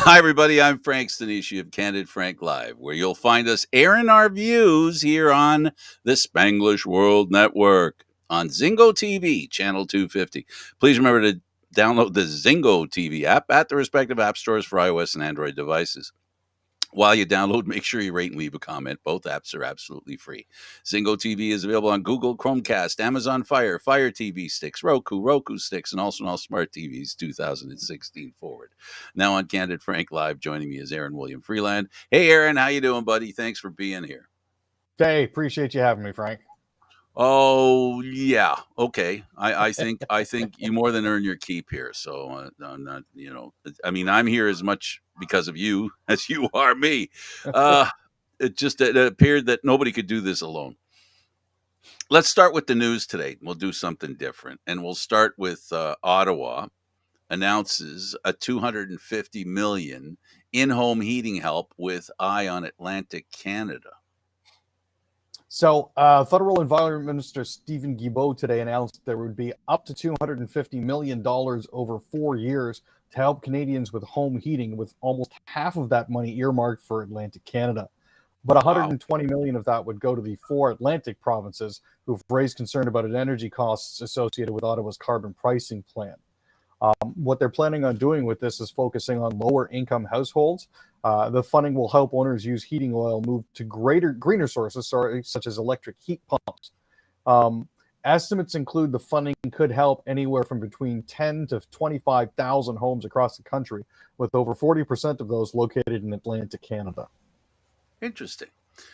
Hi, everybody. I'm Frank Stanisci of Candid Frank Live, where you'll find us airing our views here on the Spanglish World Network on Zingo TV, channel 250. Please remember to download the Zingo TV app at the respective app stores for iOS and Android devices. While you download, make sure you rate and leave a comment. Both apps are absolutely free. Zingo TV is available on Google Chromecast, Amazon Fire, Fire TV sticks, Roku sticks, and also on all smart TVs 2016 forward. Now on Candid Frank Live, joining me is Aaron William Freeland. Hey, Aaron, how you doing, buddy? Thanks for being here. Hey, appreciate you having me, Frank. Oh yeah, okay. I think you more than earn your keep here. So I'm not, I mean, I'm here as much because of you as you are me. Uh, it appeared that nobody could do this alone. Let's start with the news today. We'll do something different, and we'll start with Ottawa announces a 250 million in-home heating help with eye on Atlantic Canada. So, Federal Environment Minister Stephen Guilbeault today announced there would be up to $250 million over 4 years to help Canadians with home heating, with almost half of that money earmarked for Atlantic Canada. But 120 million of that would go to the 4 Atlantic provinces who've raised concern about energy costs associated with Ottawa's carbon pricing plan. What they're planning on doing with this is focusing on lower income households. The funding will help owners use heating oil move to greener sources, such as electric heat pumps. Estimates include the funding could help anywhere from between 10 to 25,000 homes across the country, with over 40% of those located in Atlantic Canada. Interesting.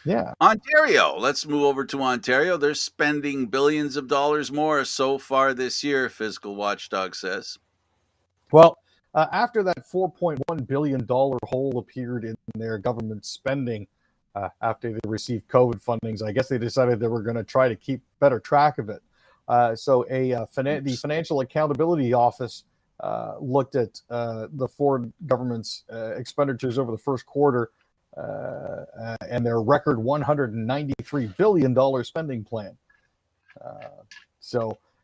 Yeah. Ontario. Let's move over to Ontario. They're spending billions of dollars more so far this year, Fiscal Watchdog says. Well, after that $4.1 billion hole appeared in their government spending after they received COVID fundings, I guess they decided they were going to try to keep better track of it. The Financial Accountability Office looked at the Ford government's expenditures over the first quarter and their record $193 billion spending plan.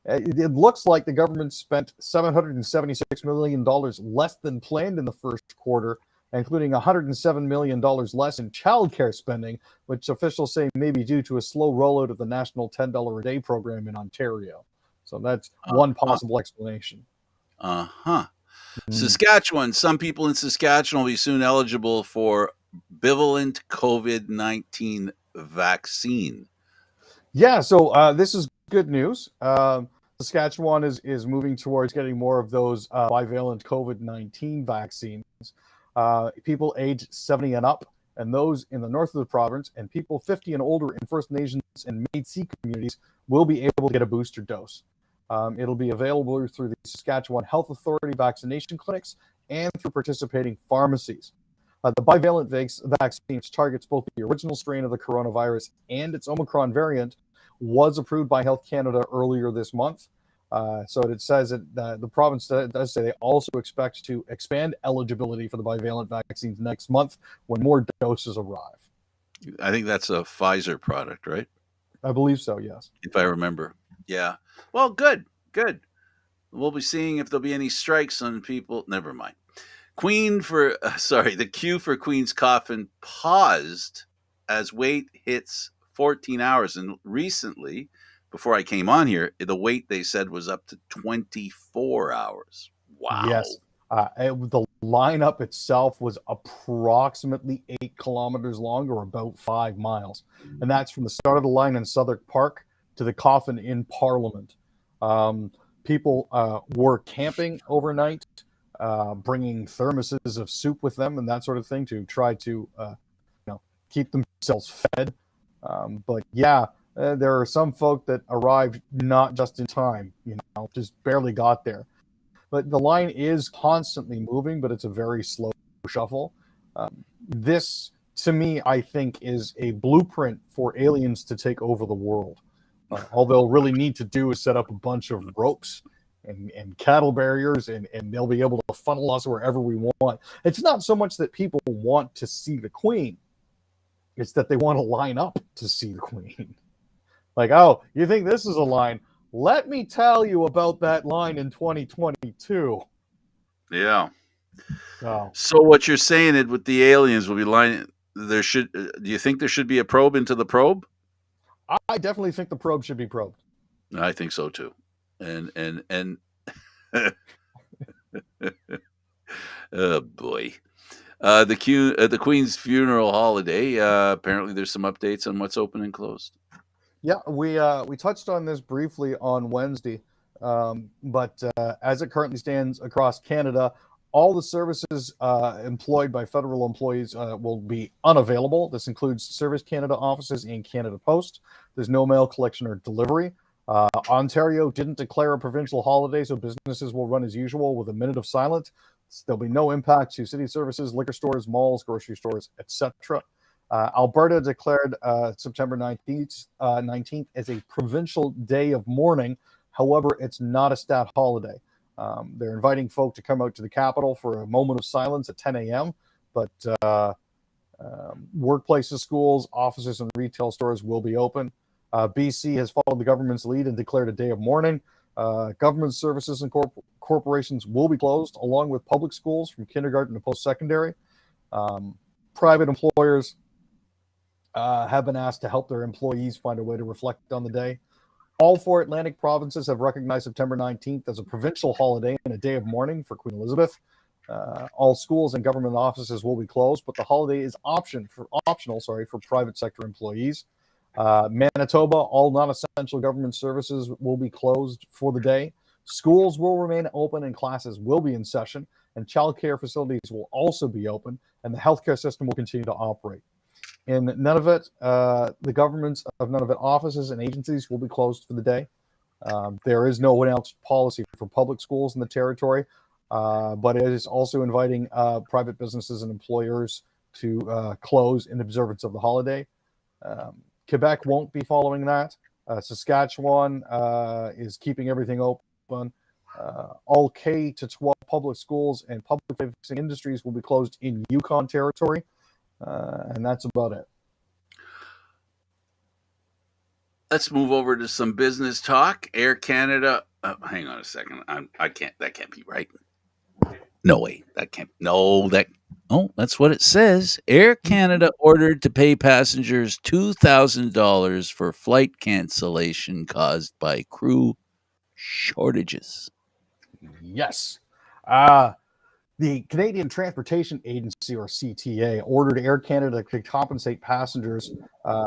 It looks like the government spent $776 million less than planned in the first quarter, including $107 million less in childcare spending, which officials say may be due to a slow rollout of the national $10 a day program in Ontario. So that's one possible explanation. Saskatchewan. Some people in Saskatchewan will be soon eligible for bivalent COVID-19 vaccine. Yeah, so this is good news. Saskatchewan is moving towards getting more of those bivalent COVID-19 vaccines. People aged 70 and up, and those in the north of the province, and people 50 and older in First Nations and Métis communities will be able to get a booster dose. It'll be available through the Saskatchewan Health Authority vaccination clinics and through participating pharmacies. The bivalent vaccine, which targets both the original strain of the coronavirus and its Omicron variant, was approved by Health Canada earlier this month. So it says that the province does say they also expect to expand eligibility for the bivalent vaccines next month when more doses arrive. I think that's a Pfizer product, right? I believe so, yes. If I remember. Yeah. Well, good. We'll be seeing if there'll be any strikes on people. Never mind. The queue for Queen's coffin paused as wait hits 14 hours. And recently, before I came on here, the wait they said was up to 24 hours. Wow. Yes. The lineup itself was approximately 8 kilometers long, or about 5 miles. And that's from the start of the line in Southwark Park to the coffin in Parliament. People were camping overnight, bringing thermoses of soup with them and that sort of thing to try to keep themselves fed. But yeah, there are some folk that arrived not just in time, just barely got there. But the line is constantly moving, but it's a very slow shuffle. This, to me, I think, is a blueprint for aliens to take over the world. All they'll really need to do is set up a bunch of ropes and cattle barriers, and they'll be able to funnel us wherever we want. It's not so much that people want to see the Queen. It's that they want to line up to see the Queen. Like, oh, you think this is a line? Let me tell you about that line in 2022. Yeah. So So what you're saying it with the aliens will be lining. There should. Do you think there should be a probe into the probe? I definitely think the probe should be probed. I think so too. And oh boy. The Queen's funeral holiday. Apparently, there's some updates on what's open and closed. Yeah, we touched on this briefly on Wednesday, but as it currently stands across Canada, all the services employed by federal employees will be unavailable. This includes Service Canada offices and Canada Post. There's no mail collection or delivery. Ontario didn't declare a provincial holiday, so businesses will run as usual with a minute of silence. There'll be no impact to city services, liquor stores, malls, grocery stores, etc. Alberta declared September 19th as a provincial day of mourning. However, it's not a stat holiday. They're inviting folk to come out to the capital for a moment of silence at 10 a.m., but workplaces, schools, offices, and retail stores will be open. BC has followed the government's lead and declared a day of mourning. Government services and corporations will be closed, along with public schools from kindergarten to post-secondary. Private employers have been asked to help their employees find a way to reflect on the day. All four Atlantic provinces have recognized September 19th as a provincial holiday and a day of mourning for Queen Elizabeth. All schools and government offices will be closed, but the holiday is optional for private sector employees. Manitoba, all non-essential government services will be closed for the day. Schools will remain open and classes will be in session, and childcare facilities will also be open, and the healthcare system will continue to operate. In Nunavut, the governments of Nunavut offices and agencies will be closed for the day. There is no announced policy for public schools in the territory, but it is also inviting private businesses and employers to close in observance of the holiday. Quebec won't be following that. Saskatchewan is keeping everything open. All K to 12 public schools and public-facing industries will be closed in Yukon territory. And that's about it. Let's move over to some business talk. Air Canada. Hang on a second. I can't. That can't be right. No way. That can't. No. That. Oh, that's what it says. Air Canada ordered to pay passengers $2,000 for flight cancellation caused by crew shortages. Yes. The Canadian Transportation Agency, or CTA, ordered Air Canada to compensate passengers,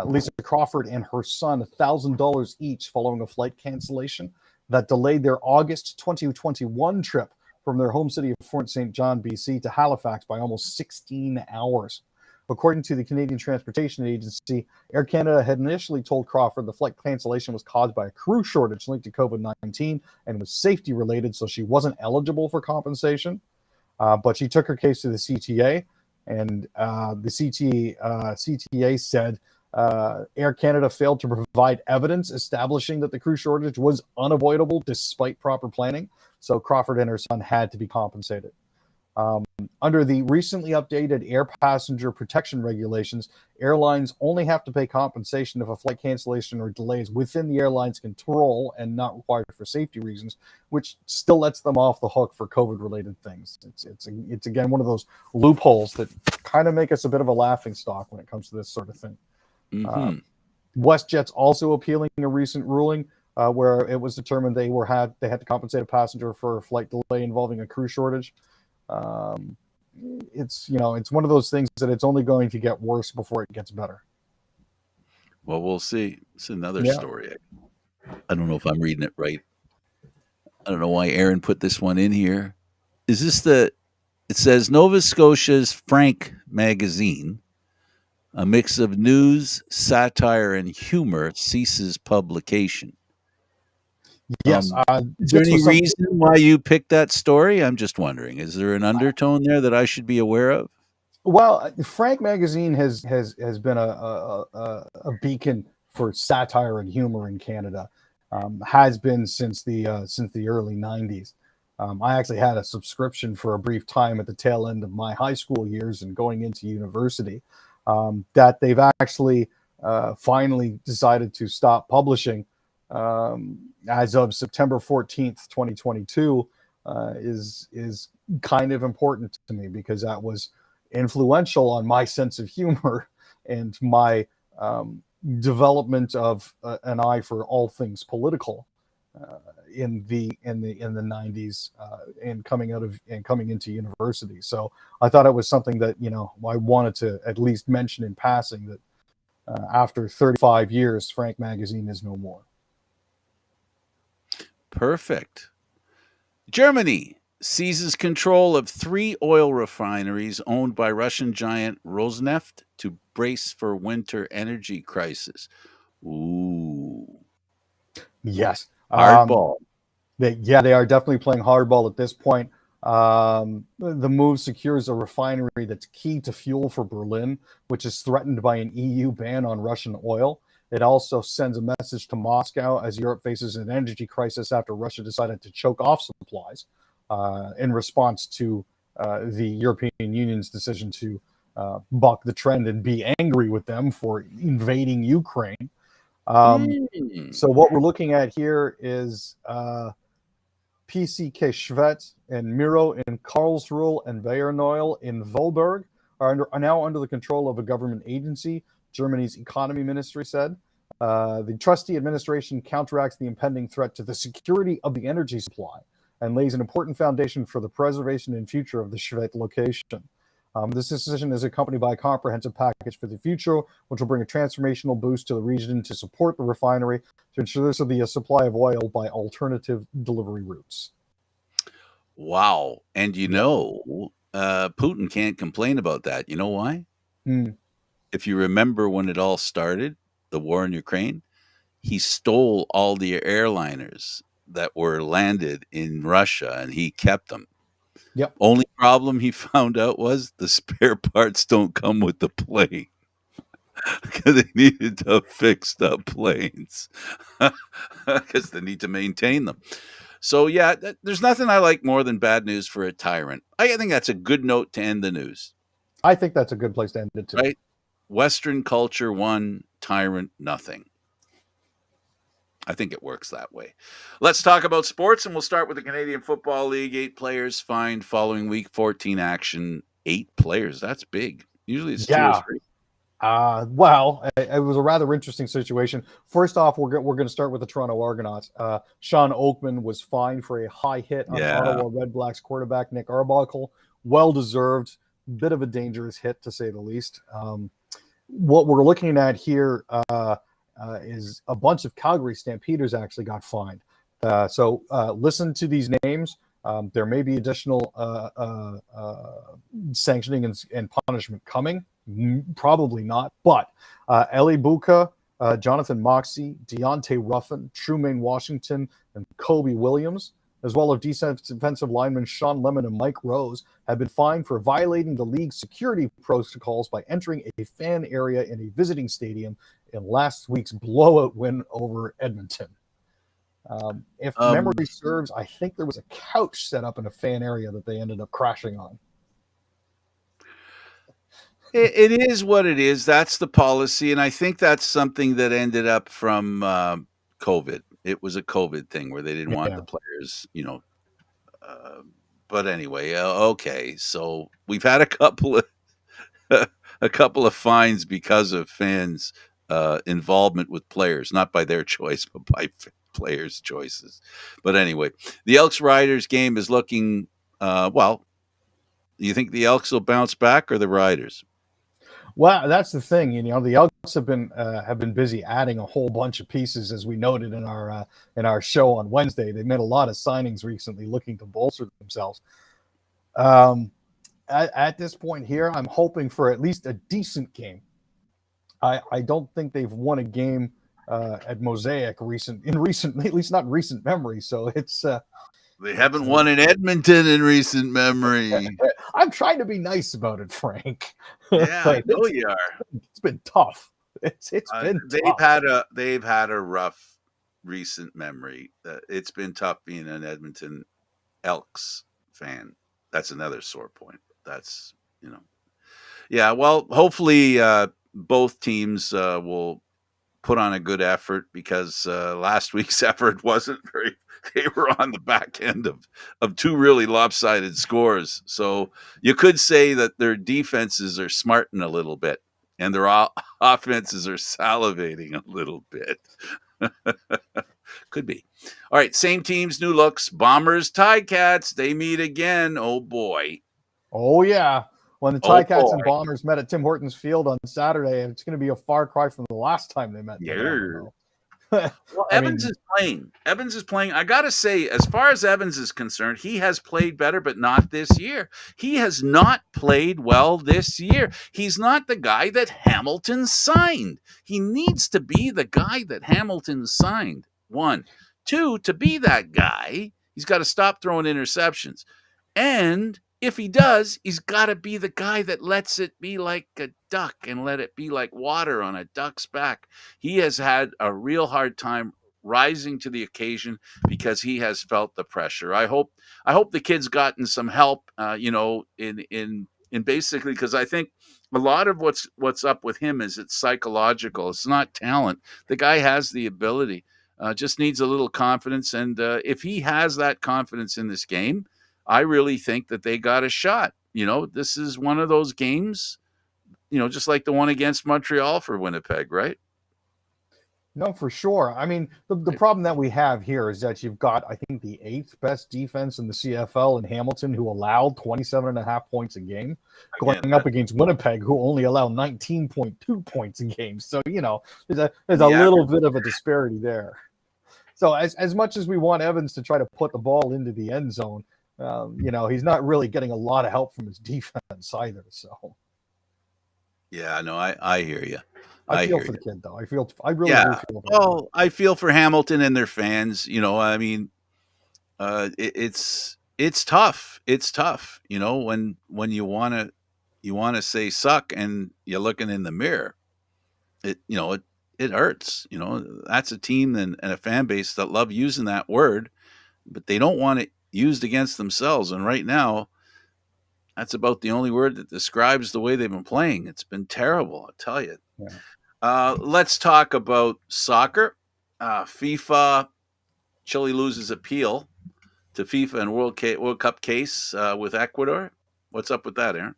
Lisa Crawford and her son, $1,000 each following a flight cancellation that delayed their August 2021 trip from their home city of Fort St. John, BC to Halifax by almost 16 hours. According to the Canadian Transportation Agency, Air Canada had initially told Crawford the flight cancellation was caused by a crew shortage linked to COVID-19 and was safety related, so she wasn't eligible for compensation. But she took her case to the CTA, and the CTA said Air Canada failed to provide evidence establishing that the crew shortage was unavoidable despite proper planning. So Crawford and her son had to be compensated. Under the recently updated air passenger protection regulations, airlines only have to pay compensation if a flight cancellation or delay is within the airline's control and not required for safety reasons, which still lets them off the hook for COVID-related things. It's again one of those loopholes that kind of make us a bit of a laughing stock when it comes to this sort of thing. WestJet's also appealing a recent ruling where it was determined they had to compensate a passenger for a flight delay involving a crew shortage. It's one of those things that it's only going to get worse before it gets better. Well, we'll see. It's another story. I don't know if I'm reading it right. I don't know why Aaron put this one in here. Is this it says Nova Scotia's Frank magazine, a mix of news, satire, and humor, ceases publication. Yes. Is there any reason why you picked that story? I'm just wondering. Is there an undertone there that I should be aware of? Well, Frank magazine has been a beacon for satire and humor in Canada. Has been since the early 90s. I actually had a subscription for a brief time at the tail end of my high school years and going into university. That they've actually finally decided to stop publishing as of September 14th, 2022, is kind of important to me because that was influential on my sense of humor and my development of an eye for all things political uh, in the 90s and coming into university. So I thought it was something that I wanted to at least mention in passing that after 35 years, Frank Magazine is no more. Perfect. Germany seizes control of 3 oil refineries owned by Russian giant Rosneft to brace for winter energy crisis. Ooh, Yes. hardball. They are definitely playing hardball at this point. The move secures a refinery that's key to fuel for Berlin, which is threatened by an EU ban on Russian oil. It also sends a message to Moscow as Europe faces an energy crisis after Russia decided to choke off supplies in response to the European Union's decision to buck the trend and be angry with them for invading Ukraine. Um, Mm. so what we're looking at here is PCK Schwedt and Miro in Karlsruhe and Bayernoil in Volberg are now under the control of a government agency, Germany's economy ministry said. The trustee administration counteracts the impending threat to the security of the energy supply and lays an important foundation for the preservation and future of the Schwedt location. This decision is accompanied by a comprehensive package for the future, which will bring a transformational boost to the region to support the refinery to ensure this will be a supply of oil by alternative delivery routes. Wow. And Yeah. Putin can't complain about that. You know why? Hmm. If you remember when it all started, the war in Ukraine, he stole all the airliners that were landed in Russia and he kept them. Yep. Only problem he found out was the spare parts don't come with the plane because they needed to fix the planes because they need to maintain them. So yeah, there's nothing I like more than bad news for a tyrant. I think that's a good note to end the news, I think that's a good place to end it too. right? Western culture one, tyrant nothing. I think it works that way. Let's talk about sports, and we'll start with the Canadian Football League. 8 players fined following Week 14 action. 8 players, that's big. Usually it's two or Yeah. three. Well, it was a rather interesting situation. First off, we're going to start with the Toronto Argonauts. Sean Oakman was fined for a high hit on Yeah. Ottawa Red Blacks quarterback Nick Arbuckle. Well deserved. Bit of a dangerous hit, to say the least. What we're looking at here is a bunch of Calgary Stampeders actually got fined. So listen to these names. There may be additional sanctioning and punishment coming. Probably not. But Eli Buka, Jonathan Moxey, Deontay Ruffin, Trumaine Washington, and Kobe Williams, as well as defensive linemen Sean Lemon and Mike Rose, have been fined for violating the league's security protocols by entering a fan area in a visiting stadium in last week's blowout win over Edmonton. If Um, memory serves, I think there was a couch set up in a fan area that they ended up crashing on. it is what it is. That's the policy, and I think that's something that ended up from COVID. It was a COVID thing where they didn't want the Yeah. players. Uh, but anyway, okay. So we've had a couple of a couple of fines because of fans' involvement with players, not by their choice, but by players' choices. But anyway, the Elks Riders game is looking well. You think the Elks will bounce back or the Riders? Well, that's the thing. The Elks have been busy adding a whole bunch of pieces, as we noted in our show on Wednesday. They made a lot of signings recently, looking to bolster themselves. Um, at this point here, I'm hoping for at least a decent game. I don't think they've won a game at Mosaic at least not recent memory. So They it's haven't won in Edmonton in recent memory. I'm trying to be nice about it, Frank, Yeah, I but know you are. it's been tough. It's been They've tough. had a rough recent memory. It's been tough being an Edmonton Elks fan. That's another sore point. That's you know, yeah. Well, hopefully both teams will put on a good effort because last week's effort wasn't they were on the back end of two really lopsided scores. So you could say that their defenses are smarting a little bit and their offenses are salivating a little bit. Could be. All right, same teams, new looks. Bombers, Ticats, they meet again. Oh boy. Oh yeah. When the Oh Ticats boy. and Bombers met at Tim Hortons Field on Saturday, it's going to be a far cry from the last time they met in the Bomber, though. Well, Evans is playing. Evans is playing. I got to say, as far as Evans is concerned, he has played better, but not this year. He has not played well this year. He's not the guy that Hamilton signed. He needs to be the guy that Hamilton signed. One. Two, to be that guy, he's got to stop throwing interceptions. And if he does, he's got to be the guy that lets it be like a duck and let it be like water on a duck's back. He has had a real hard time rising to the occasion because he has felt the pressure. I hope the kid's gotten some help, in basically, because I think a lot of what's up with him is it's psychological. It's not talent. The guy has the ability, just needs a little confidence. And if he has that confidence in this game, I really think that they got a shot. This is one of those games, just like the one against Montreal for Winnipeg, right? No, for sure. I mean, the problem that we have here is that you've got, I think, the 8th best defense in the CFL in Hamilton, who allowed 27.5 points a game, going up against Winnipeg, who only allow 19.2 points a game. So, there's a little bit of a disparity there. So as much as we want Evans to try to put the ball into the end zone, he's not really getting a lot of help from his defense either. So, yeah, no, I hear you. I feel for the kid, though. I really do feel for him. Well, I feel for Hamilton and their fans. I mean, it's tough. It's tough. When you wanna say suck and you're looking in the mirror, it hurts. That's a team and a fan base that love using that word, but they don't want it used against themselves. And right now, that's about the only word that describes the way they've been playing. It's been terrible, I'll tell you. Yeah. Let's talk about soccer. FIFA, Chile loses appeal to FIFA and World Cup case with Ecuador. What's up with that, Aaron?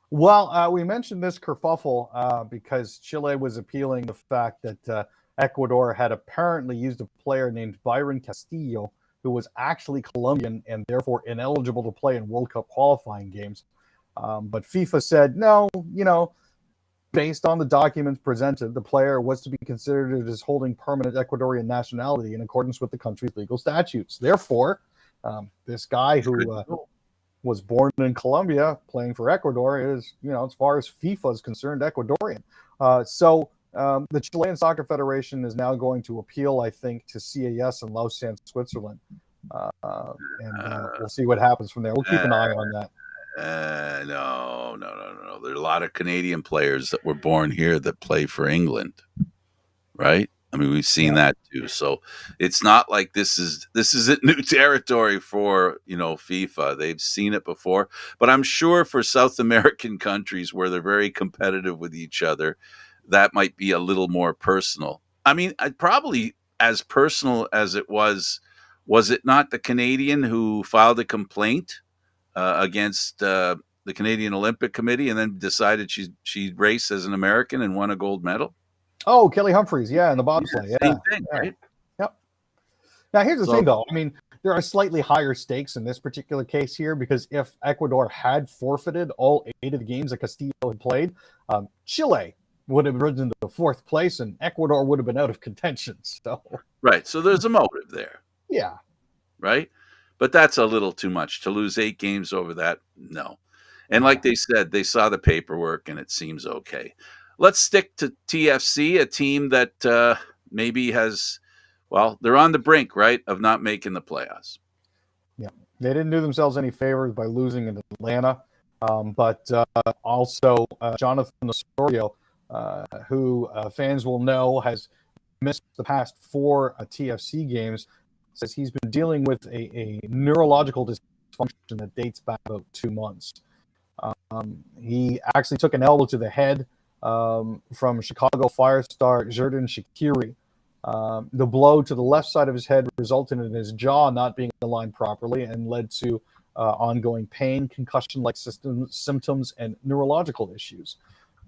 Well, we mentioned this kerfuffle because Chile was appealing the fact that Ecuador had apparently used a player named Byron Castillo, who was actually Colombian and therefore ineligible to play in World Cup qualifying games. But FIFA said, no, based on the documents presented, the player was to be considered as holding permanent Ecuadorian nationality in accordance with the country's legal statutes. Therefore, this guy who was born in Colombia playing for Ecuador is, as far as FIFA is concerned, Ecuadorian. So the Chilean Soccer Federation is now going to appeal, I think, to CAS in Lausanne, Switzerland. And we'll see what happens from there. We'll keep an eye on that. No. There are a lot of Canadian players that were born here that play for England, right? I mean, we've seen that too. So it's not like this isn't new territory for FIFA. They've seen it before. But I'm sure for South American countries where they're very competitive with each other, that might be a little more personal. I mean, I'd probably as personal as it was it not the Canadian who filed a complaint against the Canadian Olympic Committee and then decided she'd race as an American and won a gold medal? Oh, Kelly Humphreys, in the bobsleigh. Yeah, same thing, right? Yep. Now, here's the thing, though. I mean, there are slightly higher stakes in this particular case here because if Ecuador had forfeited all 8 of the games that Castillo had played, Chile would have risen to 4th place and Ecuador would have been out of contention. So, right. So there's a motive there. Yeah. Right. But that's a little too much to lose 8 games over that. No. And like they said, they saw the paperwork and it seems okay. Let's stick to TFC, a team that maybe has, they're on the brink, right, of not making the playoffs. Yeah. They didn't do themselves any favors by losing in Atlanta. But also Jonathan Osorio, who fans will know has missed the past 4 TFC games, says he's been dealing with a neurological dysfunction that dates back about 2 months. He actually took an elbow to the head from Chicago Fire star Xherdan Shaqiri. The blow to the left side of his head resulted in his jaw not being aligned properly and led to ongoing pain, concussion-like symptoms, and neurological issues.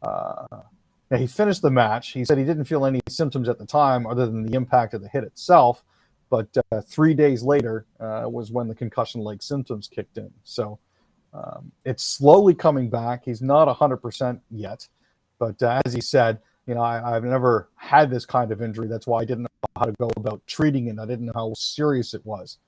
Now, he finished the match. He said he didn't feel any symptoms at the time other than the impact of the hit itself. But 3 days later was when the concussion-like symptoms kicked in. So it's slowly coming back. He's not 100% yet. But as he said, I've never had this kind of injury. That's why I didn't know how to go about treating it. I didn't know how serious it was.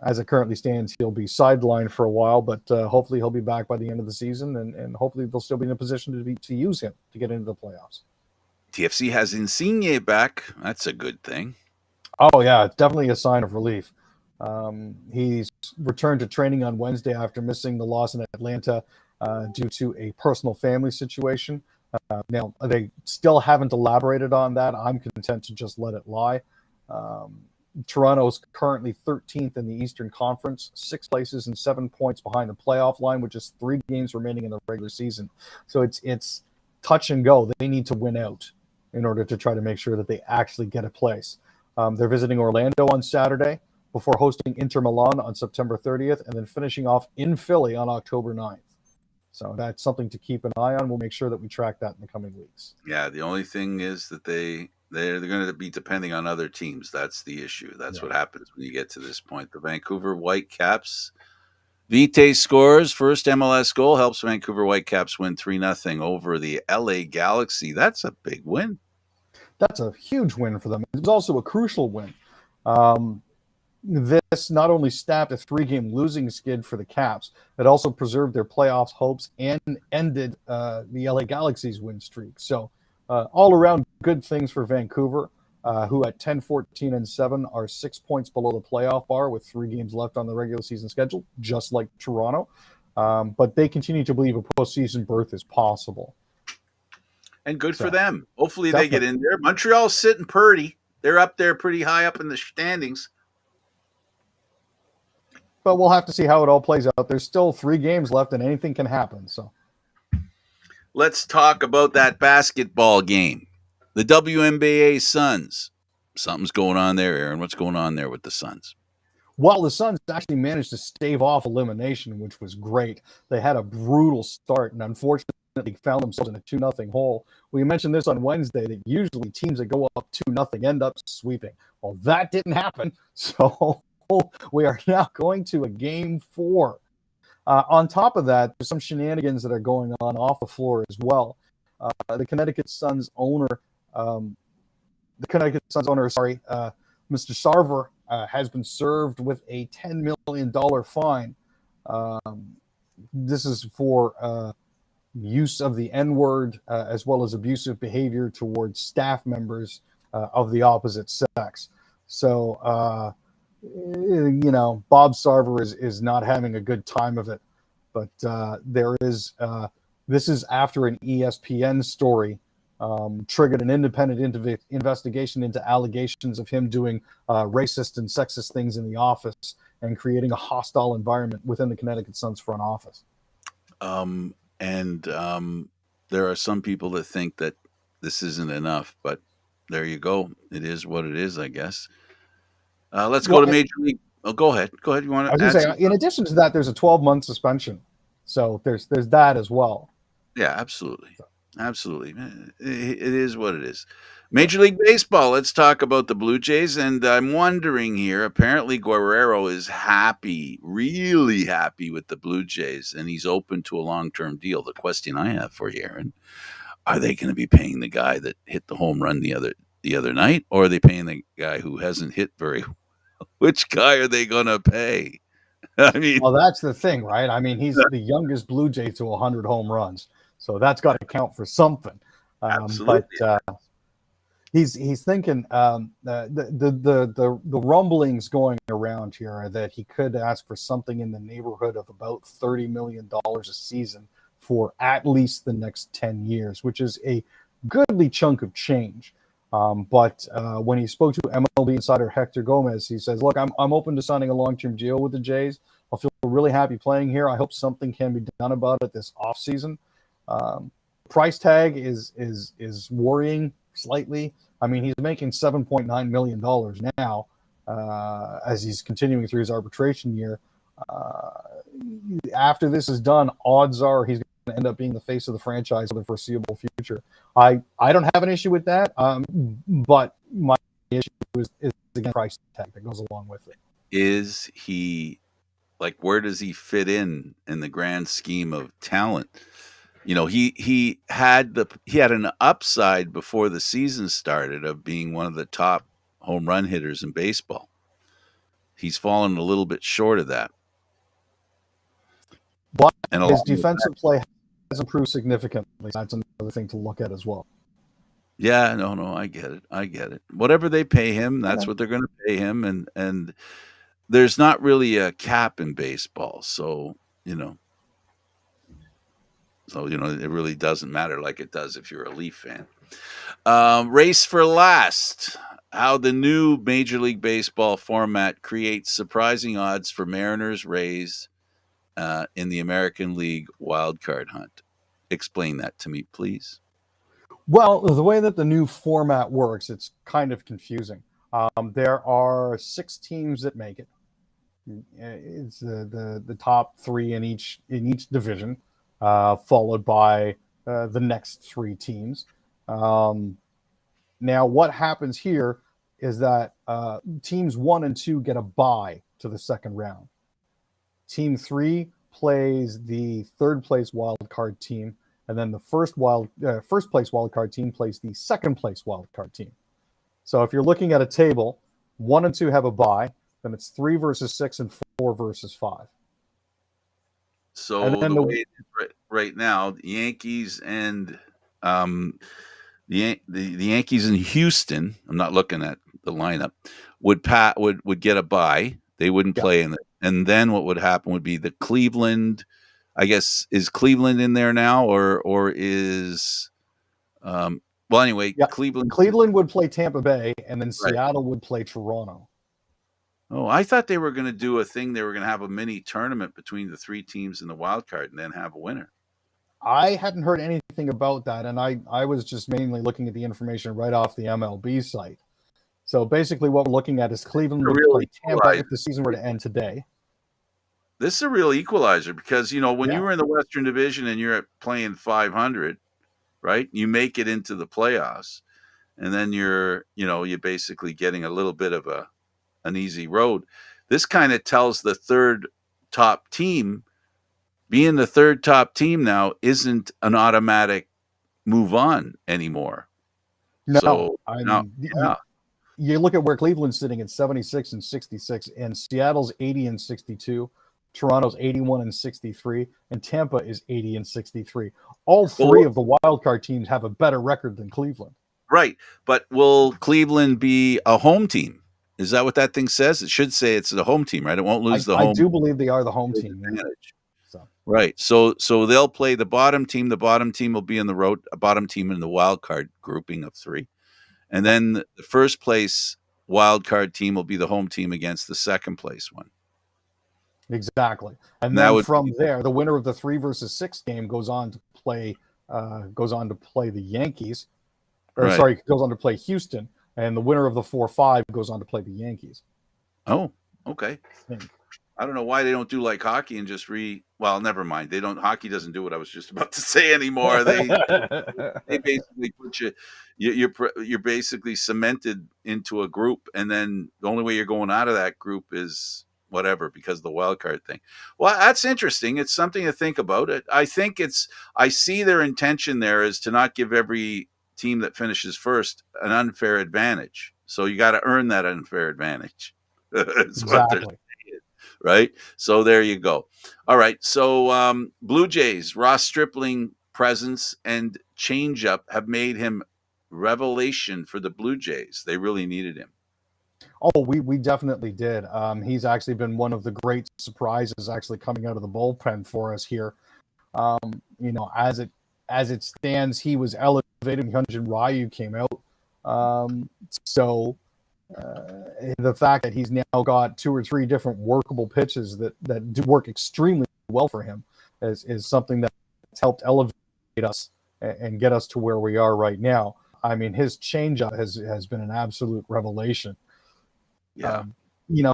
As it currently stands, he'll be sidelined for a while, but hopefully he'll be back by the end of the season, and hopefully they'll still be in a position to use him to get into the playoffs. TFC has Insigne back. That's a good thing. Oh, yeah, it's definitely a sign of relief. He's returned to training on Wednesday after missing the loss in Atlanta due to a personal family situation. Now, they still haven't elaborated on that. I'm content to just let it lie. Toronto's currently 13th in the Eastern Conference, 6 places and 7 points behind the playoff line, with just 3 games remaining in the regular season. So it's touch and go. They need to win out in order to try to make sure that they actually get a place. They're visiting Orlando on Saturday before hosting Inter Milan on September 30th and then finishing off in Philly on October 9th. So that's something to keep an eye on. We'll make sure that we track that in the coming weeks. Yeah, the only thing is that they're going to be depending on other teams. That's the issue. That's what happens when you get to this point. The Vancouver Whitecaps, Vite scores first MLS goal, helps Vancouver Whitecaps win 3-0 over the LA Galaxy. That's a big win. That's a huge win for them. It was also a crucial win. This not only snapped a 3-game losing skid for the Caps, it also preserved their playoffs hopes and ended the LA Galaxy's win streak. So all around good things for Vancouver, who at 10-14-7 are 6 points below the playoff bar with 3 games left on the regular season schedule, just like Toronto. But they continue to believe a postseason berth is possible. And good for them. Hopefully they get in there. Montreal's sitting pretty. They're up there pretty high up in the standings. But we'll have to see how it all plays out. There's still 3 games left and anything can happen. So let's talk about that basketball game. The WNBA Suns. Something's going on there, Aaron. What's going on there with the Suns? Well, the Suns actually managed to stave off elimination, which was great. They had a brutal start and unfortunately found themselves in a 2-0 hole. We mentioned this on Wednesday that usually teams that go up 2-0 end up sweeping. Well, that didn't happen. So we are now going to a game 4. On top of that, there's some shenanigans that are going on off the floor as well. The Connecticut Suns owner, Mr. Sarver, has been served with a $10 million fine. This is for use of the N-word as well as abusive behavior towards staff members of the opposite sex. So, Bob Sarver is not having a good time of it. But there is this is after an ESPN story triggered an independent investigation into allegations of him doing racist and sexist things in the office and creating a hostile environment within the Connecticut Suns front office. There are some people that think that this isn't enough, but there you go. It is what it is, I guess. Let's go to Major League. Oh, go ahead. Go ahead. You want to? I was going to say, in addition to that, there's a 12-month suspension, so there's that as well. Yeah, absolutely. Absolutely. It is what it is. Major League Baseball, let's talk about the Blue Jays. And I'm wondering here, apparently Guerrero is happy, really happy with the Blue Jays, and he's open to a long-term deal. The question I have for you, Aaron, are they going to be paying the guy that hit the home run the other night, or are they paying the guy who hasn't hit very well? Which guy are they going to pay? I mean, well, that's the thing, right? I mean, he's the youngest Blue Jay to 100 home runs. So that's got to count for something. Absolutely. But he's thinking the rumblings going around here are that he could ask for something in the neighborhood of about $30 million a season for at least the next 10 years, which is a goodly chunk of change. But when he spoke to MLB insider Hector Gomez, he says, look, I'm open to signing a long-term deal with the Jays. I'll feel really happy playing here. I hope something can be done about it this offseason. Price tag is worrying slightly. I mean, he's making $7.9 million now as he's continuing through his arbitration year. After this is done, odds are he's going to end up being the face of the franchise for the foreseeable future. I don't have an issue with that, but my issue is again price tag that goes along with it. Is he, like, where does he fit in the grand scheme of talent? You know, he had an upside before the season started of being one of the top home run hitters in baseball. He's fallen a little bit short of that. But his defensive play has improved significantly. That's another thing to look at as well. Yeah, no, I get it. Whatever they pay him, that's what they're going to pay him, and there's not really a cap in baseball, so you know, it really doesn't matter like it does if you're a Leaf fan. Race for last. How the new Major League Baseball format creates surprising odds for Mariners, Rays in the American League wildcard hunt. Explain that to me, please. Well, the way that the new format works, it's kind of confusing. There are 6 teams that make it. It's the top 3 in each division, followed by the next 3 teams. Now, what happens here is that teams 1 and 2 get a bye to the second round. Team 3 plays the third place wild card team, and then the first place wild card team plays the second place wild card team. So if you're looking at a table, 1 and 2 have a bye, then it's 3 versus 6 and 4 versus 5. So the way it is right now, the Yankees and the Yankees in Houston, I'm not looking at the lineup, would get a bye. They wouldn't play in it. And then what would happen would be the Cleveland, I guess, is Cleveland in there now, or is well, anyway, Cleveland would play Tampa Bay, and then Seattle would play Toronto. Oh, I thought they were going to do a thing. They were going to have a mini tournament between the 3 teams in the wild card and then have a winner. I hadn't heard anything about that, and I was just mainly looking at the information right off the MLB site. So basically what we're looking at is Cleveland would play Tampa if the season were to end today. This is a real equalizer because, when you were in the Western Division and you're playing 500, right, you make it into the playoffs, and then you're basically getting a little bit of an easy road. This kind of tells the third top team, being the third top team now isn't an automatic move on anymore. No, you look at where Cleveland's sitting at 76 and 66, and Seattle's 80 and 62, Toronto's 81 and 63, and Tampa is 80 and 63. All 3 of the wild card teams have a better record than Cleveland. Right, but will Cleveland be a home team? Is that what that thing says? It should say it's the home team, right? It won't lose the home. I do believe they are the home team. Right. So they'll play the bottom team. The bottom team will be in the road, a bottom team in the wild card grouping of 3. And then the first place wild card team will be the home team against the second place one. Exactly. And then from there, the winner of the 3 versus 6 game goes on to play the Yankees. Goes on to play Houston. And the winner of the 4-5 goes on to play the Yankees. Oh, okay. I don't know why they don't do like hockey and just well, never mind. Hockey doesn't do what I was just about to say anymore. They basically put you're basically cemented into a group, and then the only way you're going out of that group is whatever, because of the wild card thing. Well, that's interesting. It's something to think about. I see their intention there is to not give every team that finishes first an unfair advantage. So you got to earn that unfair advantage. Exactly. Right? So there you go. All right. So Blue Jays, Ross Stripling presence and changeup have made him revelation for the Blue Jays. They really needed him. Oh, we definitely did. He's actually been one of the great surprises actually coming out of the bullpen for us here. As it stands, he was elevated. Hyunjin Ryu came out. The fact that he's now got 2 or 3 different workable pitches that do work extremely well for him is something that's helped elevate us and get us to where we are right now. I mean, his changeup has been an absolute revelation. Yeah.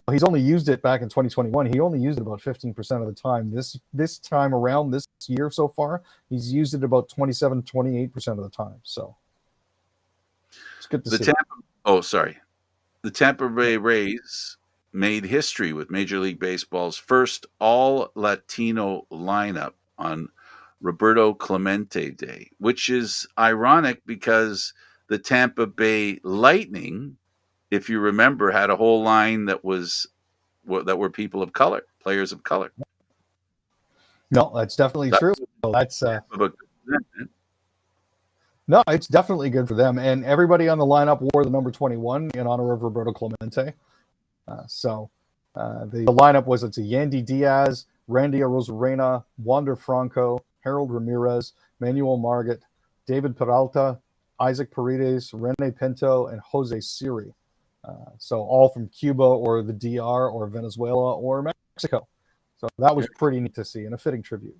He's only used it back in 2021. He only used it about 15% of the time. This time around, this year so far, he's used it about 27, 28% of the time. So it's good to see. The Tampa Bay Rays made history with Major League Baseball's first all-Latino lineup on Roberto Clemente Day, which is ironic because the Tampa Bay Lightning, if you remember, had a whole line that were people of color, players of color. No, that's definitely true. So that's no, it's definitely good for them. And everybody on the lineup wore the number 21 in honor of Roberto Clemente. The lineup was it's a Yandy Diaz, Randy Arozarena, Wander Franco, Harold Ramirez, Manuel Margot, David Peralta, Isaac Paredes, Rene Pinto, and Jose Siri. So all from Cuba or the DR or Venezuela or Mexico. So that was pretty neat to see and a fitting tribute.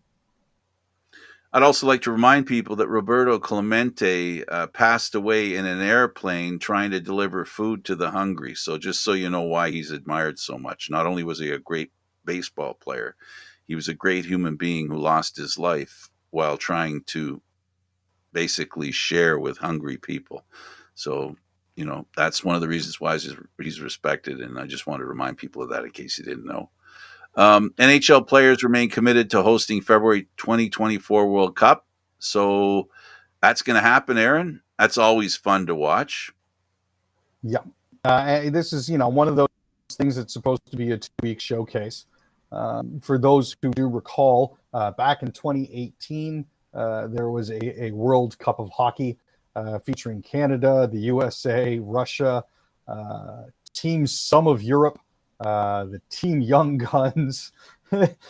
I'd also like to remind people that Roberto Clemente passed away in an airplane trying to deliver food to the hungry. So just so you know why he's admired so much. Not only was he a great baseball player, he was a great human being who lost his life while trying to basically share with hungry people. So, that's one of the reasons why he's respected. And I just want to remind people of that in case you didn't know. NHL players remain committed to hosting February 2024 World Cup. So that's going to happen, Aaron. That's always fun to watch. Yeah. This is, one of those things that's supposed to be a 2-week showcase. For those who do recall, back in 2018, there was a World Cup of Hockey featuring Canada, the USA, Russia, teams, some of Europe, the Team Young Guns,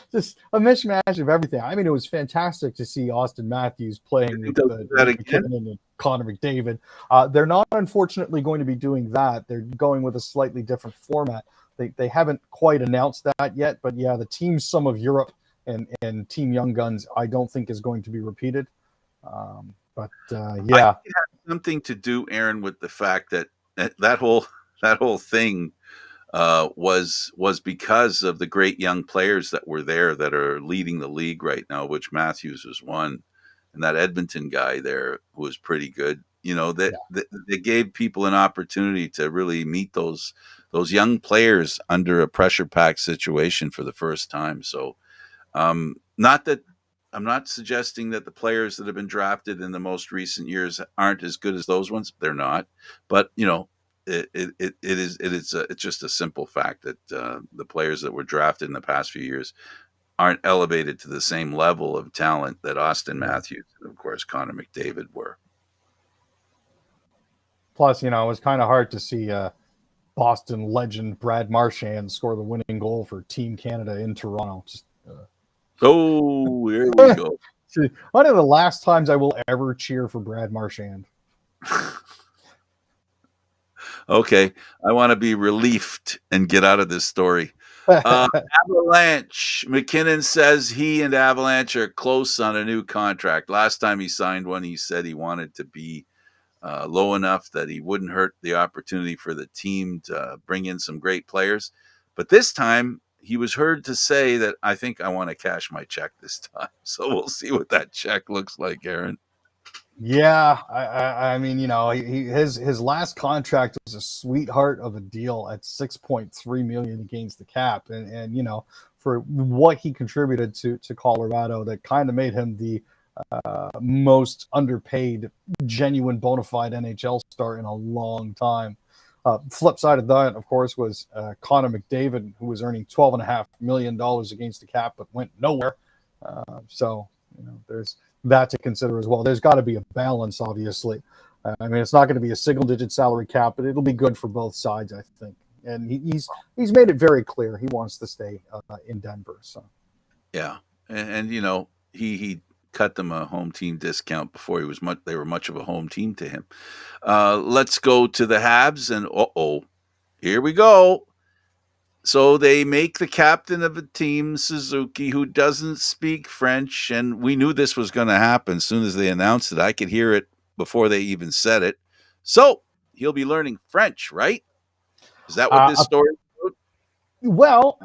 just a mishmash of everything. I mean, it was fantastic to see Austin Matthews playing with McKinnon and Connor McDavid. They're not, unfortunately, going to be doing that. They're going with a slightly different format. They haven't quite announced that yet, but yeah, the Team Some of Europe and Team Young Guns, I don't think is going to be repeated. Yeah, I think it has something to do, Aaron, with the fact that whole thing was because of the great young players that were there that are leading the league right now, which Matthews was one, and that Edmonton guy there who was pretty good. They gave people an opportunity to really meet those young players under a pressure-packed situation for the first time. So, not that I'm not suggesting that the players that have been drafted in the most recent years aren't as good as those ones. They're not, but it's just a simple fact that the players that were drafted in the past few years aren't elevated to the same level of talent that Austin Matthews and, of course, Connor McDavid were. Plus, it was kind of hard to see Boston legend Brad Marchand score the winning goal for Team Canada in Toronto. Here we go. One of the last times I will ever cheer for Brad Marchand. Okay, I want to be relieved and get out of this story. Avalanche. McKinnon says he and Avalanche are close on a new contract. Last time he signed one, he said he wanted to be low enough that he wouldn't hurt the opportunity for the team to bring in some great players. But this time, he was heard to say that I think I want to cash my check this time. So we'll see what that check looks like, Aaron. Yeah, I mean, his last contract was a sweetheart of a deal at $6.3 million against the cap, and for what he contributed to Colorado, that kind of made him the most underpaid, genuine, bona fide NHL star in a long time. Flip side of that, of course, was Connor McDavid, who was earning $12.5 million against the cap, but went nowhere. So there's that to consider as well. There's got to be a balance, obviously. I mean, it's not going to be a single-digit salary cap, but it'll be good for both sides, I think. And he's made it very clear he wants to stay in Denver. So, yeah, and he cut them a home team discount before they were much of a home team to him. Let's go to the Habs, and here we go. So they make the captain of a team, Suzuki, who doesn't speak French, and we knew this was going to happen as soon as they announced it. I could hear it before they even said it. So he'll be learning French, right? Is that what this Uh, story is about? well,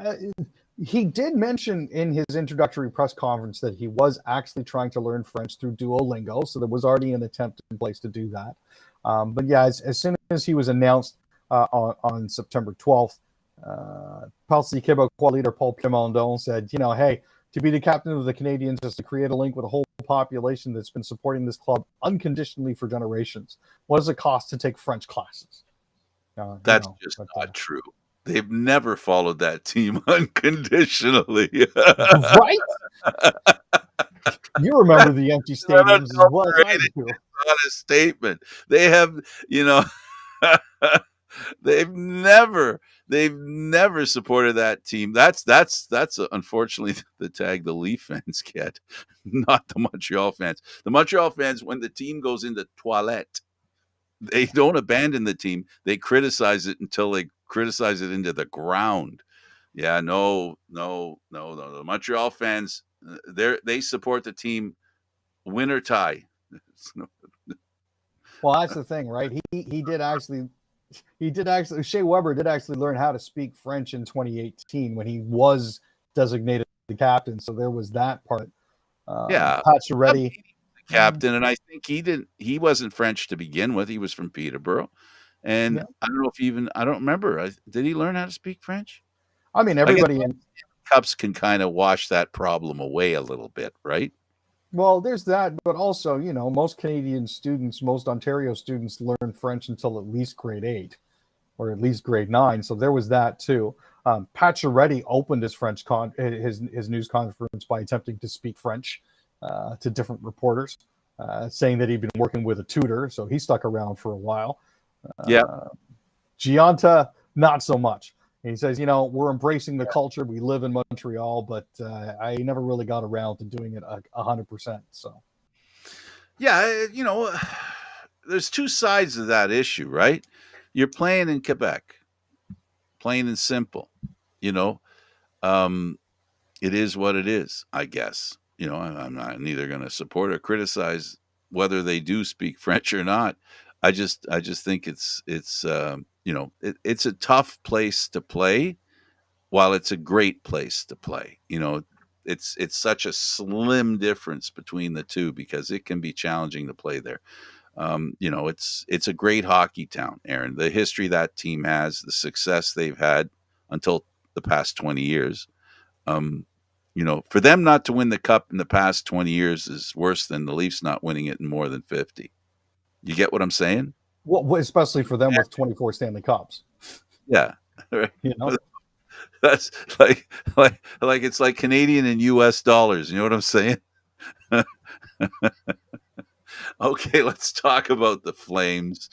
he did mention in his introductory press conference that he was actually trying to learn French through Duolingo, so there was already an attempt in place to do that. But yeah, as soon as he was announced on September 12th, Parti Québécois leader Paul Plamondon said, hey, to be the captain of the Canadiens is to create a link with a whole population that's been supporting this club unconditionally for generations. What does it cost to take French classes? That's just not true. They've never followed that team unconditionally. Right? You remember the empty stadiums as well as I do. Not a statement. They have, you know, they've never supported that team. That's unfortunately the tag the Leaf fans get, not the Montreal fans. The Montreal fans, when the team goes into toilette, they don't abandon the team. They criticize it until they criticize it into the ground. Yeah, no. The Montreal fans, they support the team, win or tie. Well, that's the thing, right? He did actually Shea Weber did actually learn how to speak French in 2018 when he was designated the captain. So there was that part. Yeah, Pacioretty, captain, and I think he wasn't French to begin with. He was from Peterborough, and yeah. I don't know if even I don't remember. Did he learn how to speak French? I mean, I guess everybody in cups can kind of wash that problem away a little bit, right? well, there's that, but also, most Canadian students, most Ontario students learn French until at least grade 8 or at least grade 9. So there was that too. Pacioretty opened his his news conference by attempting to speak French to different reporters, saying that he'd been working with a tutor, so he stuck around for a while. Yeah. Gianta, not so much. He says, we're embracing the culture. We live in Montreal, but I never really got around to doing it 100%. So, Yeah, there's two sides of that issue, right? You're playing in Quebec, plain and simple. You know, um, it is what it is, I guess. I'm not neither going to support or criticize whether they do speak French or not. I just think it's a tough place to play, while it's a great place to play. It's such a slim difference between the two because it can be challenging to play there. It's a great hockey town, Aaron. The history that team has, the success they've had until the past 20 years. Um, for them not to win the cup in the past 20 years is worse than the Leafs not winning it in more than 50. You get what I'm saying? well, especially for them with 24 Stanley Cups. Yeah. You know, That's like it's like Canadian and US dollars. You know what I'm saying? Okay, let's talk about the Flames.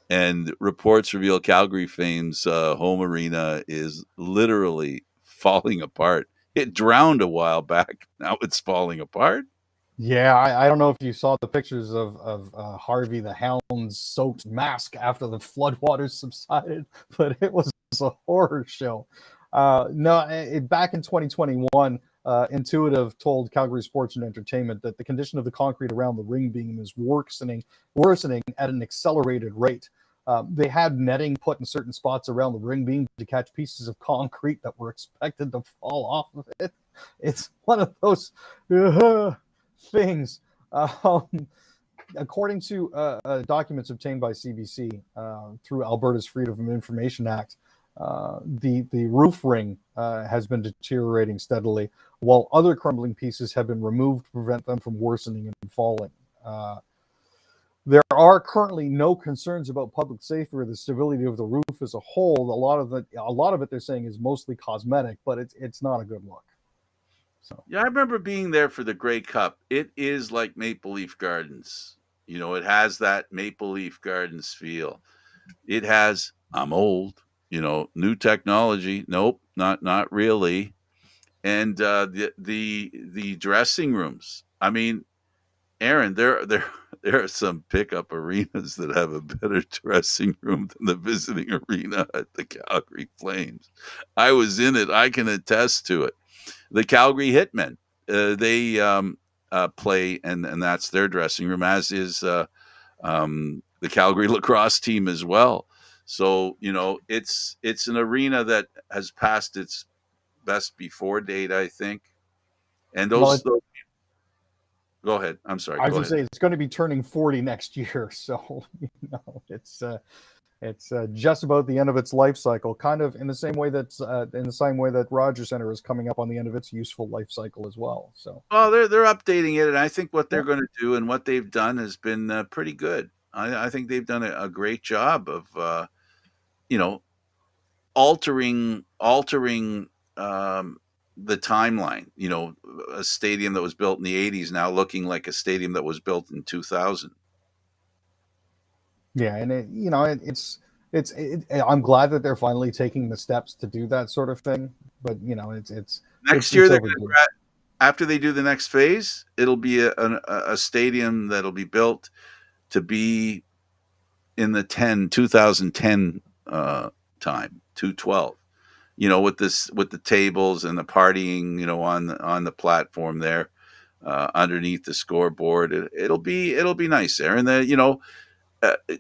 And reports reveal Calgary Flames home arena is literally falling apart. It drowned a while back. Now it's falling apart. yeah, I don't know if you saw the pictures of Harvey the Hound's soaked mask after the floodwaters subsided, but it was a horror show. No, back in 2021, Intuitive told Calgary Sports and Entertainment that the condition of the concrete around the ring beam is worsening at an accelerated rate. They had netting put in certain spots around the ring beam to catch pieces of concrete that were expected to fall off of it. It's one of those things. According to documents obtained by CBC through Alberta's Freedom of Information Act, the roof ring has been deteriorating steadily, while other crumbling pieces have been removed to prevent them from worsening and falling. There are currently no concerns about public safety or the stability of the roof as a whole. A lot of it they're saying is mostly cosmetic, but it's not a good look. So Yeah, I remember being there for the Grey Cup. It is like Maple Leaf Gardens. It has that Maple Leaf Gardens feel. It has, I'm old, new technology. Nope, not really. And the dressing rooms. I mean, Aaron, there are some pickup arenas that have a better dressing room than the visiting arena at the Calgary Flames. I was in it. I can attest to it. The Calgary Hitmen, they play, and that's their dressing room, as is the Calgary lacrosse team as well. So it's an arena that has passed its best before date, I think. And Well, those go ahead. I'm sorry. I was Go going to ahead. say it's going to be turning 40 next year, so it's just about the end of its life cycle, kind of in the same way that Rogers Center is coming up on the end of its useful life cycle as well. So, Well, they're updating it, and I think what yeah. they're going to do and what they've done has been pretty good. I think they've done a great job of you know altering the timeline. A stadium that was built in the '80s now looking like a stadium that was built in 2000. Yeah, and I'm glad that they're finally taking the steps to do that sort of thing. But Next year, it's they're going overdue. to after they do the next phase, it'll be a stadium that'll be built to be in the 2010 time, 212. With the tables and the partying, on the platform there, underneath the scoreboard. It'll be nice there. And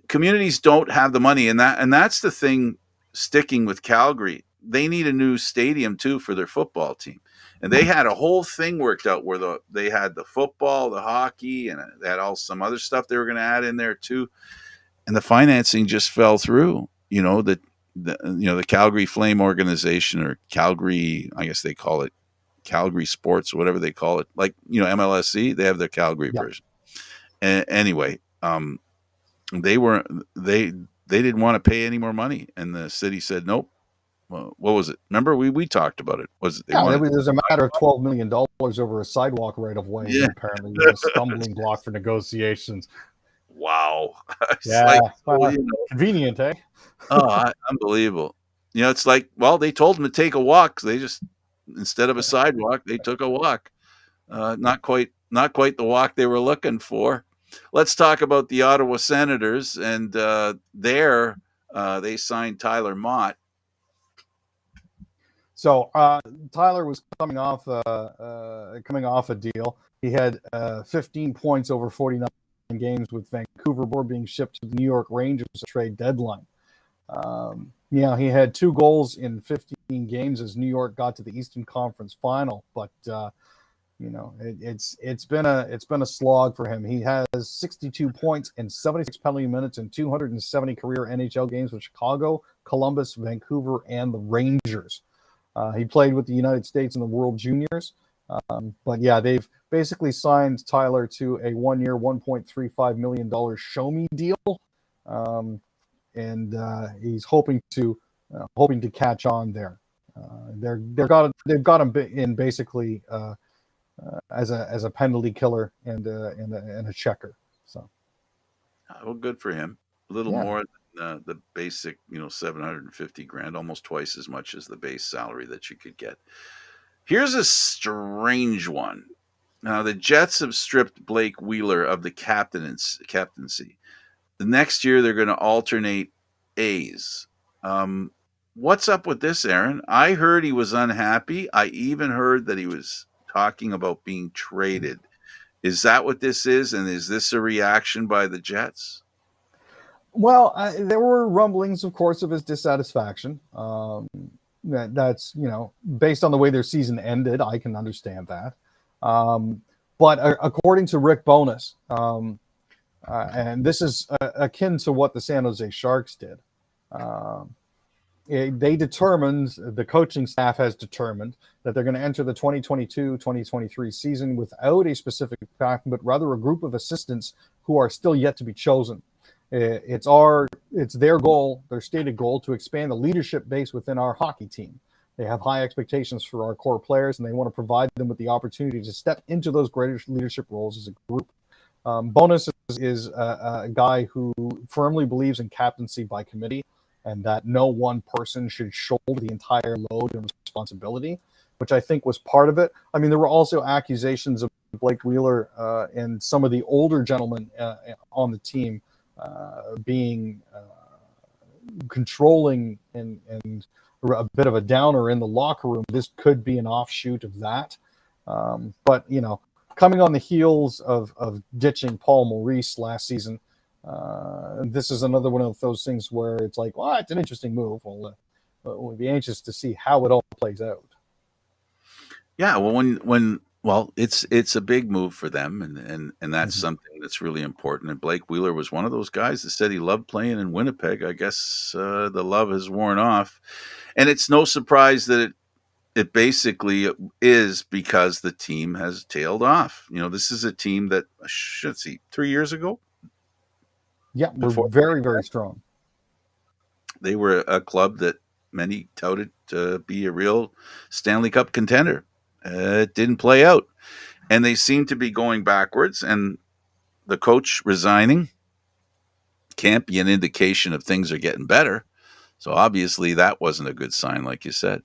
communities don't have the money, and that's the thing. Sticking with Calgary, they need a new stadium too for their football team, and they had a whole thing worked out where they had the football, the hockey, and they had all some other stuff they were going to add in there too, and the financing just fell through. The Calgary Flame organization, or Calgary, I guess they call it Calgary Sports, whatever they call it, like MLSC, they have their Calgary Yeah. version. Anyway, they weren't they didn't want to pay any more money, and the city said nope. Well, what was it? Remember we talked about it. Was it they Yeah, wanted? there's a matter of $12 million over a sidewalk right of way Yeah. that apparently was a stumbling block for negotiations. Wow. It's Yeah, like, well, well, convenient, eh? unbelievable. It's like, well, they told them to take a walk. So they just, instead of a sidewalk, they took a walk. Not quite the walk they were looking for. Let's talk about the Ottawa Senators, and they signed Tyler Mott. So Tyler was coming off a deal. He had 15 points over 49 games with Vancouver before being shipped to the New York Rangers at trade deadline. He had 2 goals in 15 games as New York got to the Eastern Conference Final, but it's been a slog for him. He has 62 points and 76 penalty minutes in 270 career NHL games with Chicago, Columbus, Vancouver, and the Rangers. He played with the United States in the World Juniors. But yeah, they've basically signed Tyler to a 1-year, $1.35 million show me deal. And he's hoping to catch on there. They've got him in basically as a penalty killer and a checker. So, Well, good for him. A little yeah. more than the basic, $750,000, almost twice as much as the base salary that you could get. Here's a strange one. Now, the Jets have stripped Blake Wheeler of the captaincy. The next year, they're going to alternate A's. What's up with this, Aaron? I heard he was unhappy. I even heard that he was talking about being traded. Is that what this is? And is this a reaction by the Jets? Well, there were rumblings, of course, of his dissatisfaction. That's based on the way their season ended. I can understand that. But according to Rick Bowness, and this is akin to what the San Jose Sharks did. The coaching staff has determined that they're going to enter the 2022-2023 season without a specific captain, but rather a group of assistants who are still yet to be chosen. It's their goal, their stated goal, to expand the leadership base within our hockey team. They have high expectations for our core players, and they want to provide them with the opportunity to step into those greater leadership roles as a group. Bonus is a guy who firmly believes in captaincy by committee, and that no one person should shoulder the entire load and responsibility, which I think was part of it. I mean, there were also accusations of Blake Wheeler and some of the older gentlemen on the team being controlling and a bit of a downer in the locker room. This could be an offshoot of that. But, coming on the heels of ditching Paul Maurice last season, This is another one of those things where it's like, well, it's an interesting move. We'll be anxious to see how it all plays out. Yeah, well, it's a big move for them, and that's Mhm. something that's really important. And Blake Wheeler was one of those guys that said he loved playing in Winnipeg. I guess the love has worn off, and it's no surprise that it basically is because the team has tailed off. This is a team that should see 3 years ago Yeah, we're before very, very strong. they were a club that many touted to be a real Stanley Cup contender. It didn't play out, and they seem to be going backwards. And the coach resigning can't be an indication of things are getting better. So obviously that wasn't a good sign, like you said.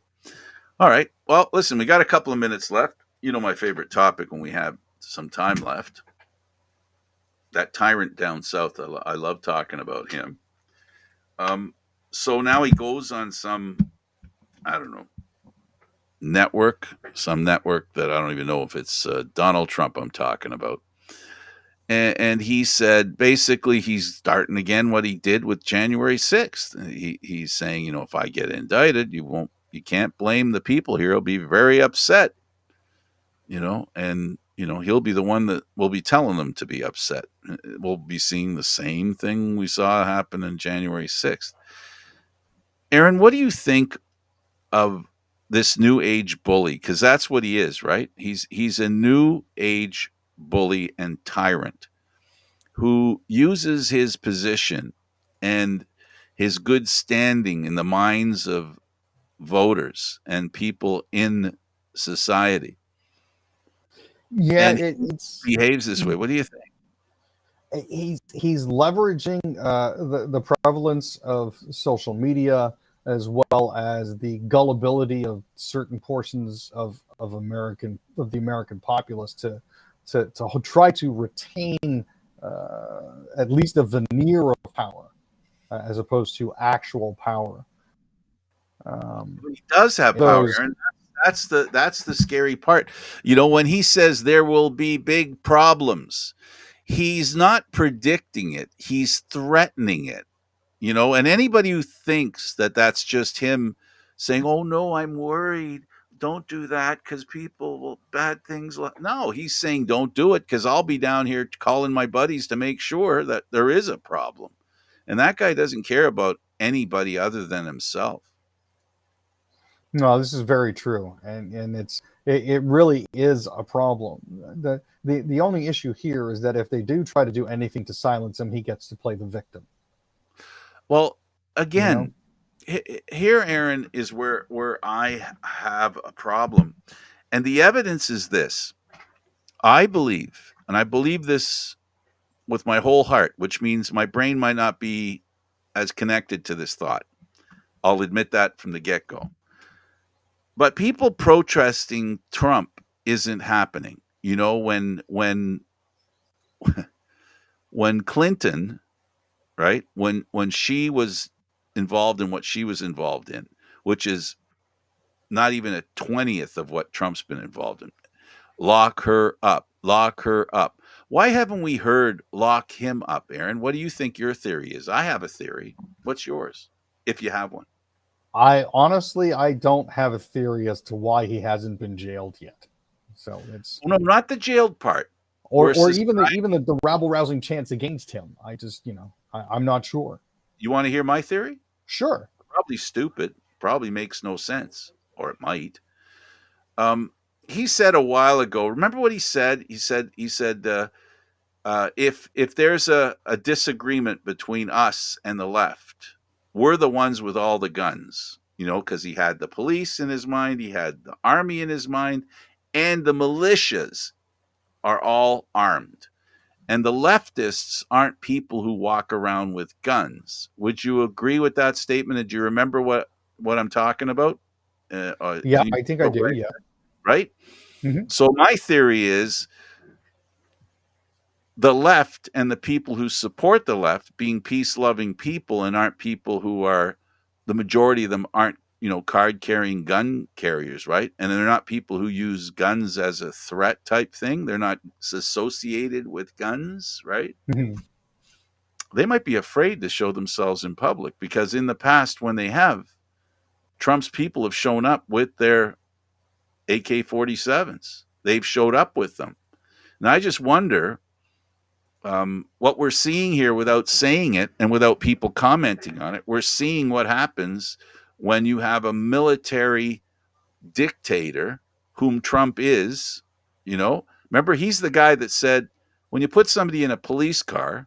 All right. Well, listen, we got a couple of minutes left. My favorite topic when we have some time left. That tyrant down south, I love talking about him. Um, so now he goes on I don't know, some network that I don't even know if it's Donald Trump I'm talking about. And he said basically he's starting again what he did with January 6th. He's saying, if I get indicted, you can't blame the people here. He'll be very upset, and he'll be the one that will be telling them to be upset. We'll be seeing the same thing we saw happen in January 6th. Aaron, what do you think of this new age bully? Because that's what he is, right? He's a new age bully and tyrant who uses his position and his good standing in the minds of voters and people in society. Yeah, And he behaves this way. What do you think? he's leveraging the prevalence of social media as well as the gullibility of certain portions of the American populace to try to retain at least a veneer of power as opposed to actual power. He does have power, Those Aaron. That's the scary part. When he says there will be big problems, he's not predicting it. He's threatening it. And anybody who thinks that that's just him saying, "Oh no, I'm worried. Don't do that because people will bad things." No, he's saying, "Don't do it because I'll be down here calling my buddies to make sure that there is a problem." And that guy doesn't care about anybody other than himself. No, this is very true, and it really is a problem. The only issue here is that if they do try to do anything to silence him, he gets to play the victim. Well, You know, again, here, Aaron, is where I have a problem, and the evidence is this. I believe, and I believe this with my whole heart, which means my brain might not be as connected to this thought. I'll admit that from the get go. But people protesting Trump isn't happening. When Clinton, right, when she was involved in what she was involved in, which is not even a 20th of what Trump's been involved in. Lock her up. Lock her up. Why haven't we heard lock him up, Aaron? What do you think your theory is? I have a theory. What's yours, if you have one? I don't have a theory as to why he hasn't been jailed yet. So it's No, not the jailed part. or even the rabble rousing chants against him. I just I'm not sure. You want to hear my theory? Sure. Probably stupid. Probably makes no sense, or it might. Um, he said a while ago. Remember what he said? He said, if there's a disagreement between us and the left, we're the ones with all the guns, because he had the police in his mind, he had the army in his mind, and the militias are all armed. And the leftists aren't people who walk around with guns. Would you agree with that statement? And do you remember what I'm talking about? Yeah, Do you I think I know do. Yeah. right? Hmm. So my theory is the left and the people who support the left being peace loving people and aren't people who are the majority of them aren't card carrying gun carriers, right? And they're not people who use guns as a threat type thing. They're not associated with guns, right? Hmm. they might be afraid to show themselves in public, because in the past, when they have, Trump's people have shown up with their AK 47s. They've showed up with them. And I just wonder what we're seeing here without saying it and without people commenting on it. We're seeing what happens when you have a military dictator, whom Trump is. Remember, he's the guy that said, when you put somebody in a police car,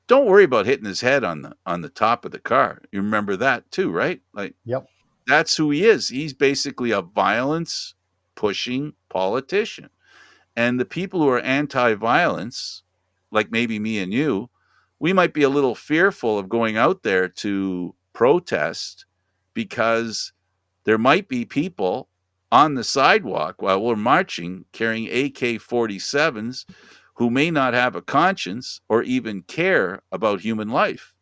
don't worry about hitting his head on the top of the car. You remember that too, right? Like, Yep. that's who he is. He's basically a violence pushing politician. And the people who are anti-violence, like maybe me and you, we might be a little fearful of going out there to protest, because there might be people on the sidewalk while we're marching carrying AK 47s who may not have a conscience or even care about human life.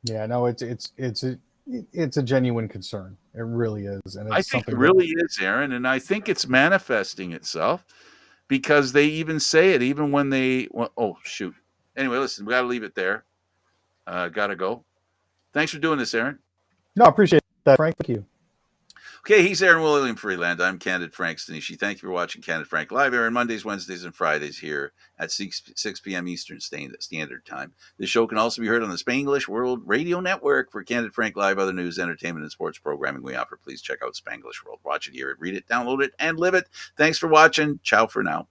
Yeah, no, it's a genuine concern. It really is, and I it's think it something that really is, Aaron, and I think it's manifesting itself, because they even say it, even when oh, shoot. Anyway, listen, we got to leave it there. Got to go. Thanks for doing this, Aaron. no, I appreciate that, Frank. Thank you. Okay, he's Aaron William Freeland. I'm Candid Frank Stanisci. Thank you for watching Candid Frank Live, Aaron, Mondays, Wednesdays, and Fridays here at 6 p.m. Eastern Standard Time. This show can also be heard on the Spanglish World Radio Network. For Candid Frank Live, other news, entertainment, and sports programming we offer, please check out Spanglish World. Watch it, hear it, read it, download it, and live it. Thanks for watching. Ciao for now.